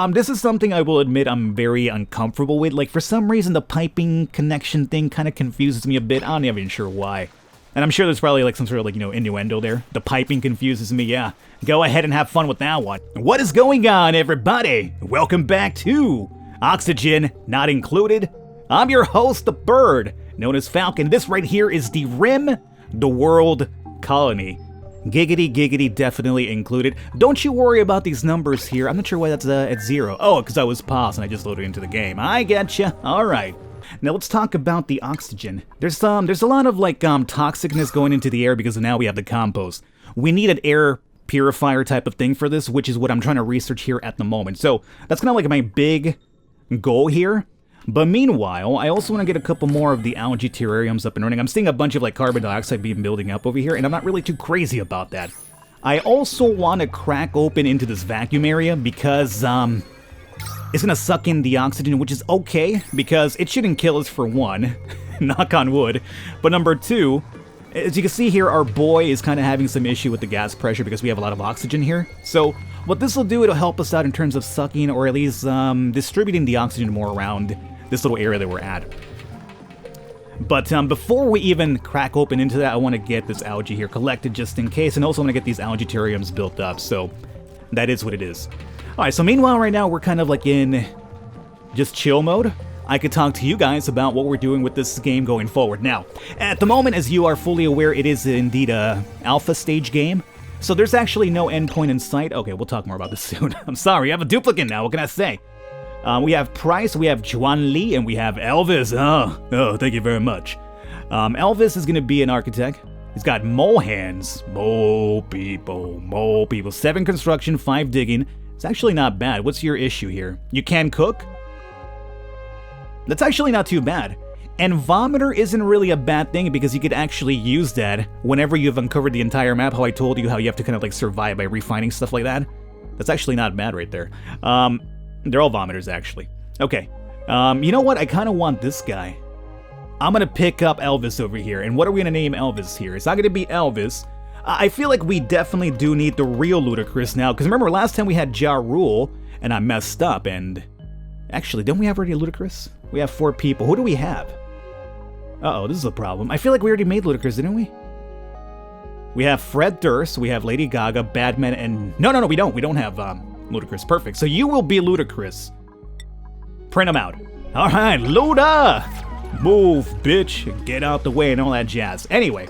This is something I will admit I'm very uncomfortable with. Like, for some reason, the piping connection thing kind of confuses me a bit. I'm not even sure why. And I'm sure there's probably like some sort of like, innuendo there. The piping confuses me, yeah. Go ahead and have fun with that one. What is going on, everybody? Welcome back to Oxygen Not Included. I'm your host, the bird, known as Falcon. This right here is the Rimworld colony. Giggity, giggity, definitely included. Don't you worry about these numbers here. I'm not sure why that's at 0. Oh, because I was paused and I just loaded into the game. I getcha. All right. Now let's talk about the oxygen. There's a lot of like toxicness going into the air because now we have the compost. We need an air purifier type of thing for this, which is what I'm trying to research here at the moment. So that's kind of like my big goal here. But meanwhile, I also want to get a couple more of the algae terrariums up and running. I'm seeing a bunch of like carbon dioxide being building up over here, and I'm not really too crazy about that. I also want to crack open into this vacuum area because it's going to suck in the oxygen, which is okay, because it shouldn't kill us for one, knock on wood. But number two, as you can see here, our boy is kind of having some issue with the gas pressure because we have a lot of oxygen here. So what this will do, it'll help us out in terms of sucking or at least distributing the oxygen more around this little area that we're at. But before we even crack open into that, I want to get this algae here collected just in case, and also want to get these algae terrariums built up, so that is what it is. Alright, so meanwhile right now we're kind of like in just chill mode. I could talk to you guys about what we're doing with this game going forward. Now, at the moment, as you are fully aware, it is indeed a alpha stage game, so there's actually no endpoint in sight. Okay, we'll talk more about this soon. I'm sorry, I have a duplicant now, what can I say? We have Price, we have Juan Lee, and we have Elvis. Oh, thank you very much. Elvis is going to be an architect. He's got mole hands. Mole people. 7 construction, 5 digging. It's actually not bad. What's your issue here? You can cook? That's actually not too bad. And vomiter isn't really a bad thing because you could actually use that whenever you've uncovered the entire map, how I told you how you have to kind of like survive by refining stuff like that. That's actually not bad right there. They're all vomiters, actually. Okay. You know what? I kind of want this guy. I'm going to pick up Elvis over here. And what are we going to name Elvis here? It's not going to be Elvis. I feel like we definitely do need the real Ludacris now. Because remember, last time we had Ja Rule, and I messed up. And actually, don't we have already a Ludacris? We have 4 people. Who do we have? Uh-oh, this is a problem. I feel like we already made Ludacris, didn't we? We have Fred Durst. We have Lady Gaga, Badman, and... No, we don't. We don't have... Ludacris, perfect. So you will be Ludacris. Print them out. All right, Luda! Move, bitch. Get out the way and all that jazz. Anyway,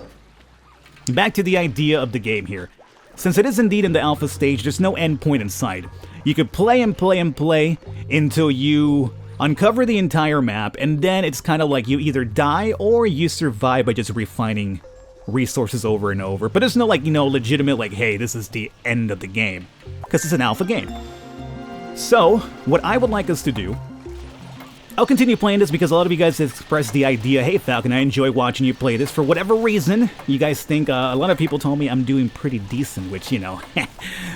back to the idea of the game here. Since it is indeed in the alpha stage, there's no endpoint in sight. You could play and play and play until you uncover the entire map, and then it's kind of like you either die or you survive by just refining resources over and over. But there's no like, legitimate like, hey, this is the end of the game. Because it's an alpha game. So, what I would like us to do, I'll continue playing this because a lot of you guys expressed the idea, hey Falcon, I enjoy watching you play this. For whatever reason, you guys think, a lot of people told me I'm doing pretty decent, which,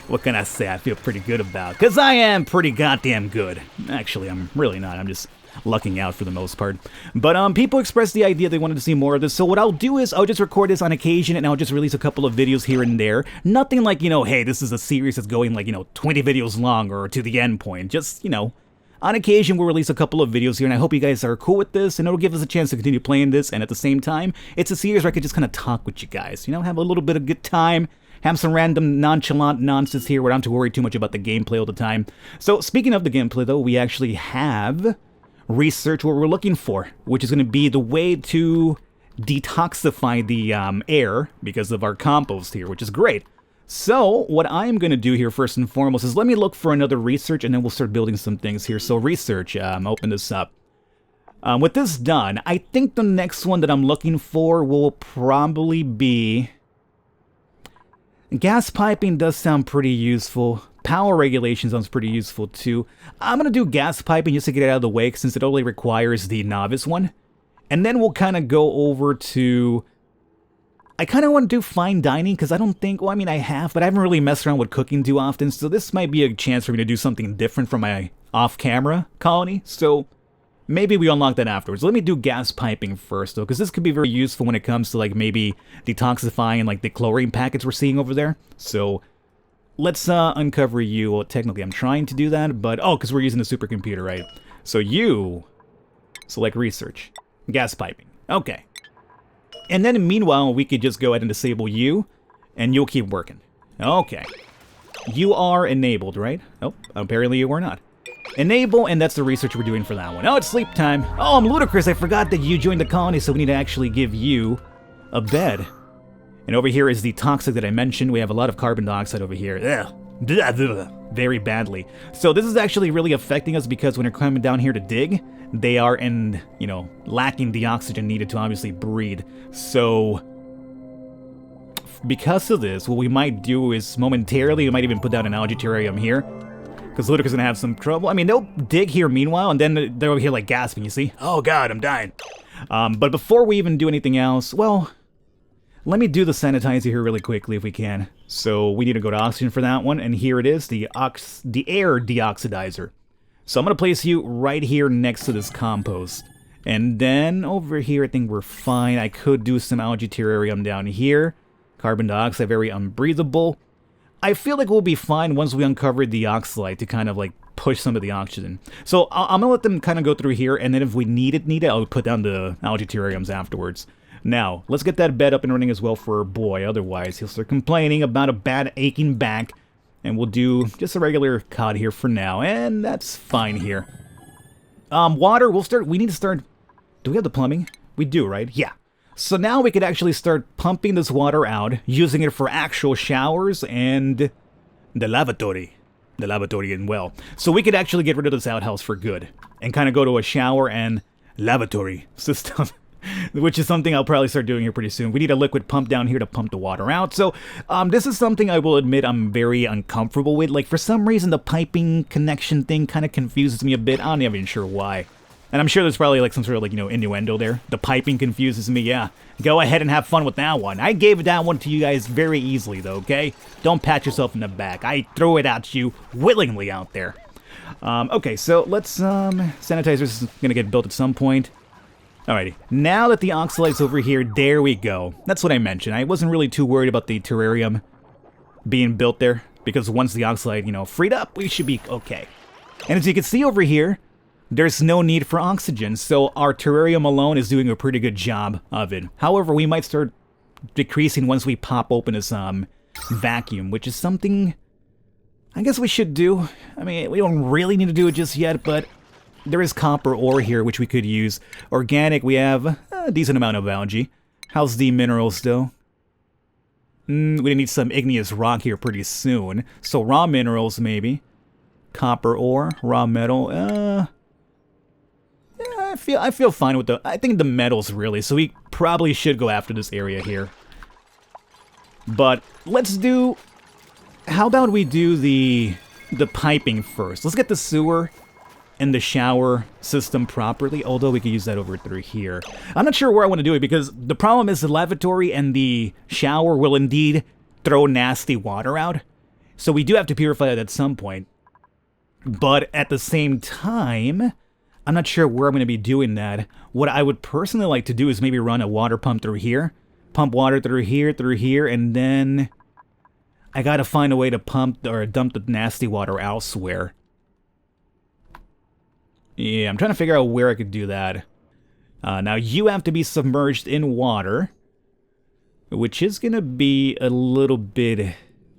what can I say I feel pretty good about? Because I am pretty goddamn good. Actually, I'm really not, I'm just lucking out for the most part. But people expressed the idea they wanted to see more of this, so what I'll do is I'll just record this on occasion and I'll just release a couple of videos here and there. Nothing like, hey, this is a series that's going like, 20 videos long or to the end point. Just, on occasion we'll release a couple of videos here, and I hope you guys are cool with this, and it'll give us a chance to continue playing this, and at the same time, it's a series where I could just kind of talk with you guys, have a little bit of good time, have some random nonchalant nonsense here where I don't have to worry too much about the gameplay all the time. So, speaking of the gameplay though, we actually have research what we're looking for, which is going to be the way to detoxify the air because of our compost here, which is great. So what I'm going to do here first and foremost is let me look for another research, and then we'll start building some things here. So research, open this up. With this done, I think the next one that I'm looking for will probably be... Gas piping does sound pretty useful. Power regulation sounds pretty useful too. I'm going to do gas piping just to get it out of the way since it only requires the novice one. And then we'll kind of go over to... I kind of want to do fine dining because I don't think... Well, I mean, I have, but I haven't really messed around with cooking too often. So this might be a chance for me to do something different from my off-camera colony. So maybe we unlock that afterwards. Let me do gas piping first though, because this could be very useful when it comes to like maybe detoxifying like the chlorine packets we're seeing over there. So... let's uncover you. Well, technically I'm trying to do that, but oh, because we're using a supercomputer, right? So you select research, gas piping. Okay. And then meanwhile, we could just go ahead and disable you, and you'll keep working. Okay. You are enabled, right? Oh, apparently you are not. Enable, and that's the research we're doing for that one. Oh, it's sleep time. Oh, I'm ludicrous. I forgot that you joined the colony, so we need to actually give you a bed. And over here is the toxic that I mentioned. We have a lot of carbon dioxide over here. Ugh. Very badly. So this is actually really affecting us because when they're coming down here to dig, they are lacking the oxygen needed to obviously breathe. So because of this, what we might do is momentarily, we might even put down an algae terrarium here. Because Ludicrous is going to have some trouble. I mean, they'll dig here meanwhile, and then they're over here like gasping, you see? Oh god, I'm dying. But before we even do anything else, well, let me do the sanitizer here really quickly if we can. So we need to go to oxygen for that one, and here it is, the air deoxidizer. So I'm going to place you right here next to this compost. And then over here, I think we're fine. I could do some algae terrarium down here. Carbon dioxide, very unbreathable. I feel like we'll be fine once we uncover the oxalite to kind of like push some of the oxygen. So I'm gonna let them kind of go through here, and then if we need it, I'll put down the algae terrariums afterwards. Now, let's get that bed up and running as well for our boy, otherwise he'll start complaining about a bad aching back, and we'll do just a regular cod here for now, and that's fine here. Water, we need to start, do we have the plumbing? We do, right? Yeah. So now we could actually start pumping this water out, using it for actual showers and the lavatory and well. So we could actually get rid of this outhouse for good and kind of go to a shower and lavatory system, which is something I'll probably start doing here pretty soon. We need a liquid pump down here to pump the water out. So this is something I will admit I'm very uncomfortable with. Like for some reason the piping connection thing kind of confuses me a bit. I'm not even sure why. And I'm sure there's probably like some sort of like, innuendo there. The piping confuses me, yeah. Go ahead and have fun with that one. I gave that one to you guys very easily though, okay? Don't pat yourself in the back. I threw it at you willingly out there. Okay, so let's, sanitizer's gonna get built at some point. Alrighty, now that the oxalite's over here, there we go. That's what I mentioned. I wasn't really too worried about the terrarium being built there, because once the oxalite, freed up, we should be okay. And as you can see over here, there's no need for oxygen, so our terrarium alone is doing a pretty good job of it. However, we might start decreasing once we pop open this vacuum, which is something I guess we should do. I mean, we don't really need to do it just yet, but there is copper ore here, which we could use. Organic, we have a decent amount of algae. How's the minerals, though? We need some igneous rock here pretty soon. So raw minerals, maybe. Copper ore, raw metal, yeah, I feel fine with I think the metals, really, so we probably should go after this area here. But let's do... How about we do the piping first? Let's get the sewer and the shower system properly, although we could use that over through here. I'm not sure where I want to do it, because the problem is the lavatory and the shower will indeed throw nasty water out. So we do have to purify it at some point. But at the same time, I'm not sure where I'm going to be doing that. What I would personally like to do is maybe run a water pump through here. Pump water through here, and then I gotta find a way to pump or dump the nasty water elsewhere. Yeah, I'm trying to figure out where I could do that. Now you have to be submerged in water, which is gonna be a little bit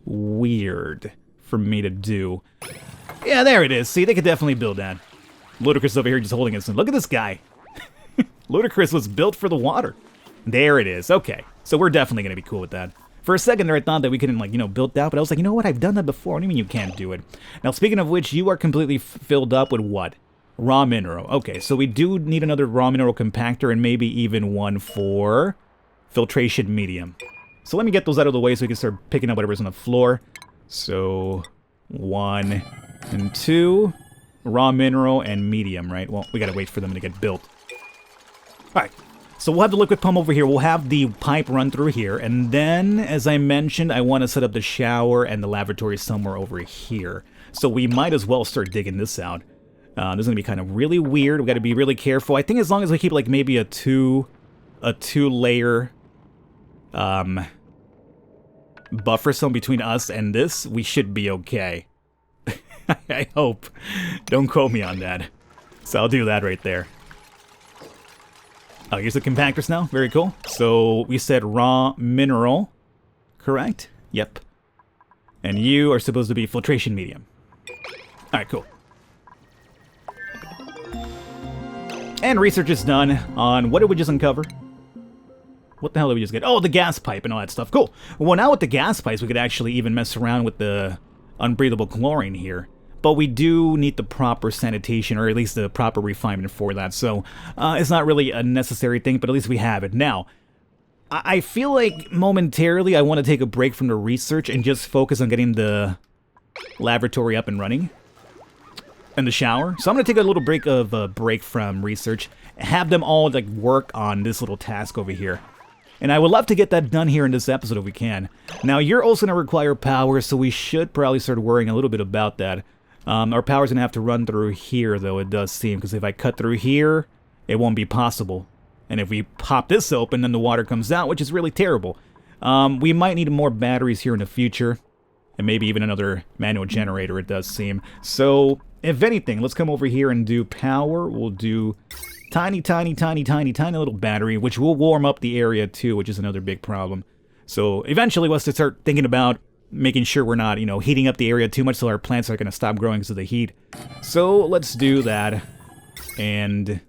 weird for me to do. Yeah, there it is. See, they could definitely build that. Ludicrous over here just holding us. Look at this guy. Ludicrous was built for the water. There it is. Okay. So we're definitely going to be cool with that. For a second there, I thought that we couldn't, build that, but I was like, you know what? I've done that before. What do you mean you can't do it? Now, speaking of which, you are completely filled up with what? Raw mineral. Okay, so we do need another raw mineral compactor and maybe even one for filtration medium. So let me get those out of the way so we can start picking up whatever's on the floor. So, 1 and 2... Raw mineral and medium, right? Well, we gotta wait for them to get built. Alright, so we'll have the liquid pump over here. We'll have the pipe run through here. And then, as I mentioned, I want to set up the shower and the lavatory somewhere over here. So we might as well start digging this out. This is gonna be kind of really weird. We gotta be really careful. I think as long as we keep, maybe a two-layer, buffer zone between us and this, we should be okay. I hope. Don't quote me on that. So I'll do that right there. Oh, here's the compactors now. Very cool. So we said raw mineral. Correct? Yep. And you are supposed to be filtration medium. Alright, cool. And research is done on what did we just uncover? What the hell did we just get? Oh, the gas pipe and all that stuff. Cool. Well, now with the gas pipes, we could actually even mess around with the unbreathable chlorine here. But we do need the proper sanitation, or at least the proper refinement for that. So it's not really a necessary thing, but at least we have it. Now, I feel like momentarily I want to take a break from the research and just focus on getting the laboratory up and running. And the shower. So I'm going to take a little break from research. Have them all like work on this little task over here. And I would love to get that done here in this episode if we can. Now, you're also going to require power, so we should probably start worrying a little bit about that. Our power's going to have to run through here, though, it does seem, because if I cut through here, it won't be possible. And if we pop this open, then the water comes out, which is really terrible. We might need more batteries here in the future, and maybe even another manual generator, it does seem. So, if anything, let's come over here and do power. We'll do tiny little battery, which will warm up the area, too, which is another big problem. So, eventually, we'll have to start thinking about making sure we're not, heating up the area too much so our plants are going to stop growing because of the heat. So let's do that. And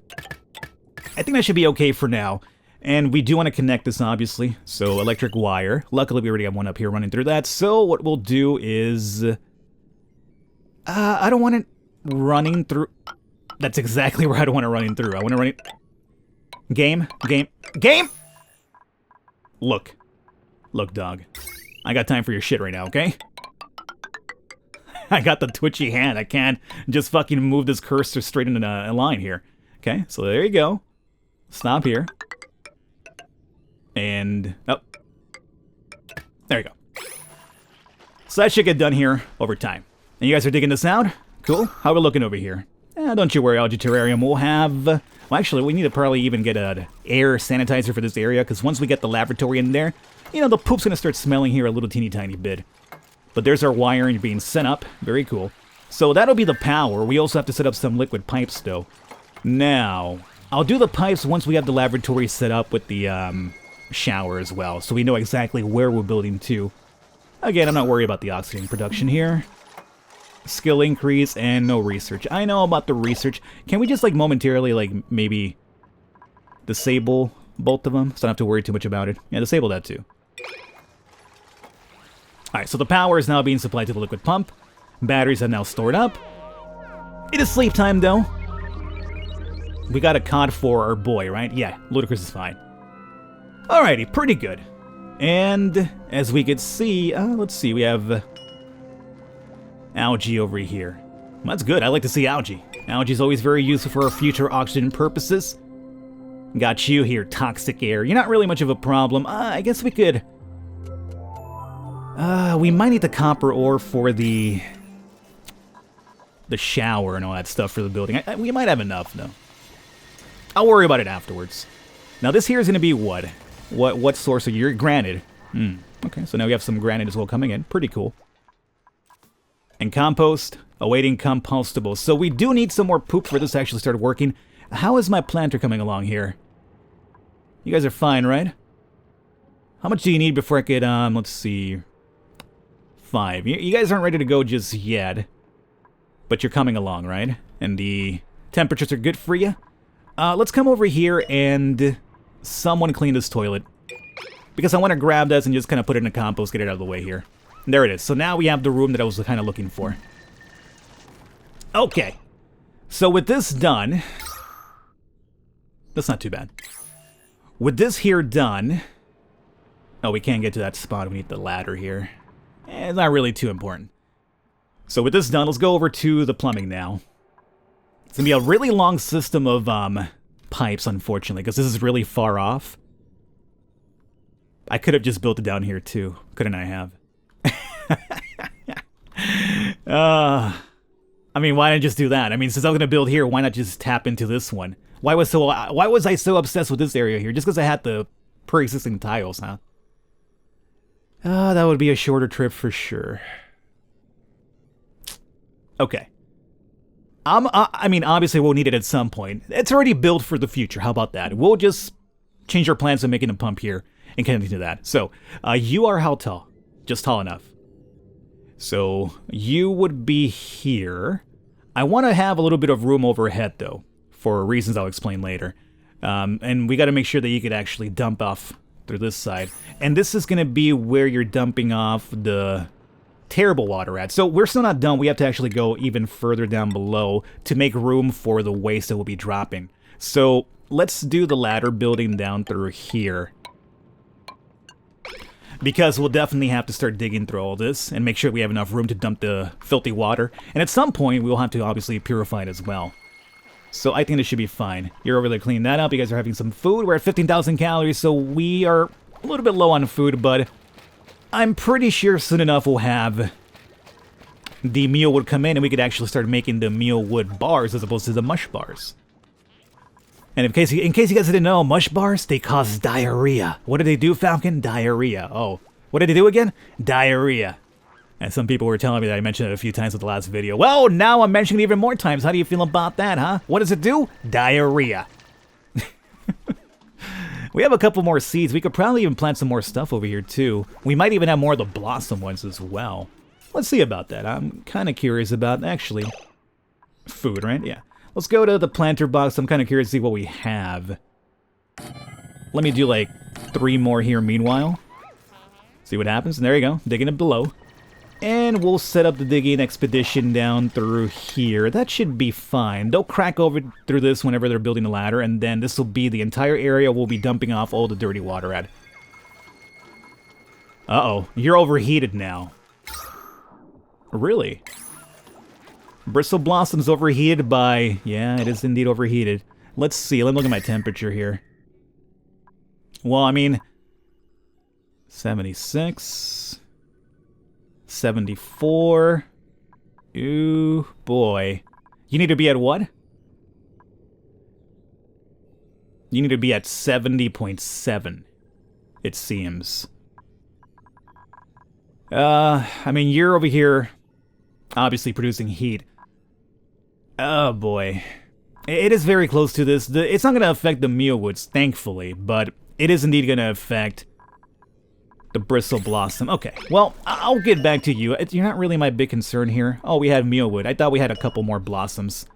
I think that should be okay for now. And we do want to connect this, obviously. So electric wire. Luckily, we already have one up here running through that. So what we'll do is... I don't want it running through... That's exactly where I don't want it running through. I want to run it... Game! Look, dog. I got time for your shit right now, okay? I got the twitchy hand. I can't just fucking move this cursor straight into a line here. Okay, so there you go. Stop here. And... oh. There you go. So that should get done here over time. And you guys are digging this out? Cool. How we looking over here? Don't you worry, Algae Terrarium. We'll have... well, actually, we need to probably even get an air sanitizer for this area, because once we get the laboratory in there, the poop's going to start smelling here a little teeny tiny bit. But there's our wiring being sent up. Very cool. So that'll be the power. We also have to set up some liquid pipes, though. Now, I'll do the pipes once we have the laboratory set up with the shower as well, so we know exactly where we're building to. Again, I'm not worried about the oxygen production here. Skill increase and no research. I know about the research. Can we just, momentarily, maybe disable both of them so I don't have to worry too much about it? Yeah, disable that, too. Alright, so the power is now being supplied to the liquid pump. Batteries are now stored up. It is sleep time, though. We got a COD for our boy, right? Yeah, Ludicrous is fine. Alrighty, pretty good. And as we could see, let's see, we have algae over here. Well, that's good, I like to see algae. Algae is always very useful for our future oxygen purposes. Got you here, toxic air. You're not really much of a problem. I guess we could... we might need the copper ore for the shower and all that stuff for the building. We might have enough, though. I'll worry about it afterwards. Now, this here is going to be what? What source are you? Granite. Okay, so now we have some granite as well coming in. Pretty cool. And compost, awaiting compostable. So we do need some more poop for this to actually start working. How is my planter coming along here? You guys are fine, right? How much do you need before I could, let's see... 5. You guys aren't ready to go just yet. But you're coming along, right? And the temperatures are good for you? Let's come over here and someone clean this toilet. Because I want to grab this and just kind of put it in a compost, get it out of the way here. And there it is. So now we have the room that I was kind of looking for. Okay. So with this done... That's not too bad. With this here done... Oh, we can't get to that spot. We need the ladder here. It's not really too important. So with this done, let's go over to the plumbing now. It's going to be a really long system of pipes, unfortunately, because this is really far off. I could have just built it down here, too. Couldn't I have? I mean, why not just do that? I mean, since I'm going to build here, why not just tap into this one? Why was I so obsessed with this area here? Just because I had the pre-existing tiles, huh? That would be a shorter trip for sure. Okay. I mean, obviously we'll need it at some point. It's already built for the future. How about that? We'll just change our plans to making a pump here and continue that. So, you are how tall? Just tall enough. So, you would be here. I want to have a little bit of room overhead, though, for reasons I'll explain later. And we got to make sure that you could actually dump off through this side. And this is going to be where you're dumping off the terrible water at. So we're still not done. We have to actually go even further down below to make room for the waste that will be dropping. So let's do the ladder building down through here, because we'll definitely have to start digging through all this and make sure we have enough room to dump the filthy water. And at some point, we'll have to obviously purify it as well. So I think this should be fine. You're over there cleaning that up. You guys are having some food. We're at 15,000 calories, so we are a little bit low on food, but I'm pretty sure soon enough we'll have the meal wood come in and we could actually start making the meal wood bars as opposed to the mush bars. And in case you guys didn't know, mush bars, they cause diarrhea. What did they do, Falcon? Diarrhea. Oh, what did they do again? Diarrhea. And some people were telling me that I mentioned it a few times in the last video. Well, now I'm mentioning it even more times. How do you feel about that, huh? What does it do? Diarrhea. We have a couple more seeds. We could probably even plant some more stuff over here, too. We might even have more of the blossom ones as well. Let's see about that. I'm kind of curious about, actually, food, right? Yeah. Let's go to the planter box. I'm kind of curious to see what we have. Let me do, like, 3 more here meanwhile. See what happens. And there you go. Digging it below. And we'll set up the digging expedition down through here. That should be fine. They'll crack over through this whenever they're building the ladder, and then this will be the entire area we'll be dumping off all the dirty water at. Uh-oh. You're overheated now. Really? Bristle Blossom's overheated by... Yeah, it is indeed overheated. Let's see. Let me look at my temperature here. Well, I mean... 76... 74. Ooh, boy. You need to be at what? You need to be at 70.7, it seems. I mean, you're over here, obviously producing heat. Oh, boy. It is very close to this. It's not going to affect the mealwoods, thankfully, but it is indeed going to affect the bristle blossom. Okay, well, I'll get back to you. You're not really my big concern here. Oh, we had mealwood. I thought we had a couple more blossoms.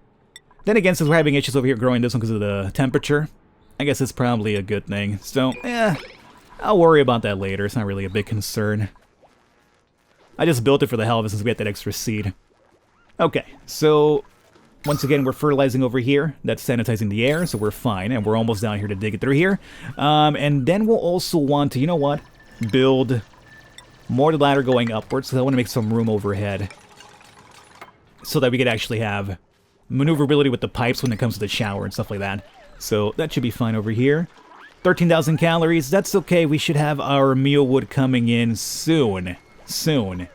Then again, since we're having issues over here growing this one because of the temperature, I guess it's probably a good thing. So, I'll worry about that later. It's not really a big concern. I just built it for the hell of it since we had that extra seed. Okay, so once again, we're fertilizing over here. That's sanitizing the air, so we're fine. And we're almost down here to dig it through here. And then we'll also want to, you know what? Build more of the ladder going upwards, so I want to make some room overhead so that we could actually have maneuverability with the pipes when it comes to the shower and stuff like that. So that should be fine over here. 13,000 calories, that's okay. We should have our meal wood coming in soon. Soon.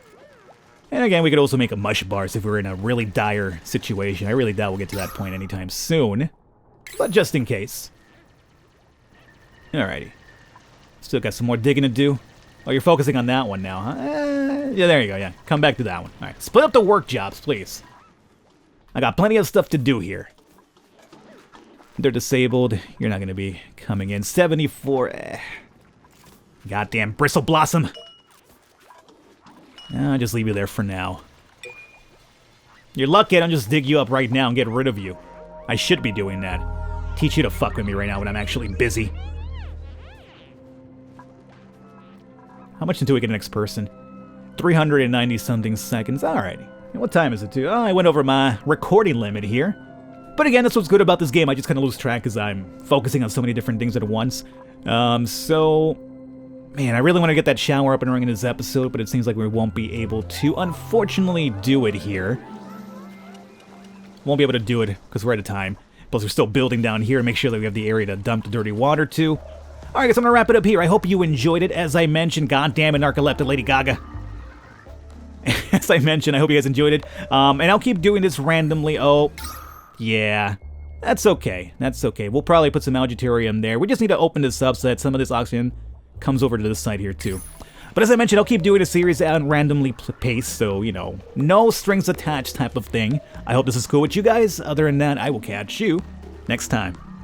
And again, we could also make a mush bars if we're in a really dire situation. I really doubt we'll get to that point anytime soon, but just in case. Alrighty. Still got some more digging to do. Oh, you're focusing on that one now, huh? Yeah, there you go, yeah. Come back to that one. Alright, split up the work jobs, please. I got plenty of stuff to do here. They're disabled. You're not going to be coming in. 74. Goddamn bristle blossom. I'll just leave you there for now. You're lucky I don't just dig you up right now and get rid of you. I should be doing that. Teach you to fuck with me right now when I'm actually busy. How much until we get the next person? 390 something seconds. Alrighty. What time is it too? Oh, I went over my recording limit here. But again, that's what's good about this game. I just kind of lose track because I'm focusing on so many different things at once. So, man, I really want to get that shower up and running in this episode, but it seems like we won't be able to, unfortunately, do it here. Won't be able to do it because we're out of time. Plus, we're still building down here and make sure that we have the area to dump the dirty water to. Alright guys, I'm gonna wrap it up here. I hope you enjoyed it. As I mentioned, goddamn it, narcoleptic Lady Gaga. As I mentioned, I hope you guys enjoyed it. And I'll keep doing this randomly. Oh, yeah. That's okay. That's okay. We'll probably put some algae terrarium there. We just need to open this up so that some of this oxygen comes over to this side here too. But as I mentioned, I'll keep doing a series at randomly paced, so, you know, no strings attached type of thing. I hope this is cool with you guys. Other than that, I will catch you next time.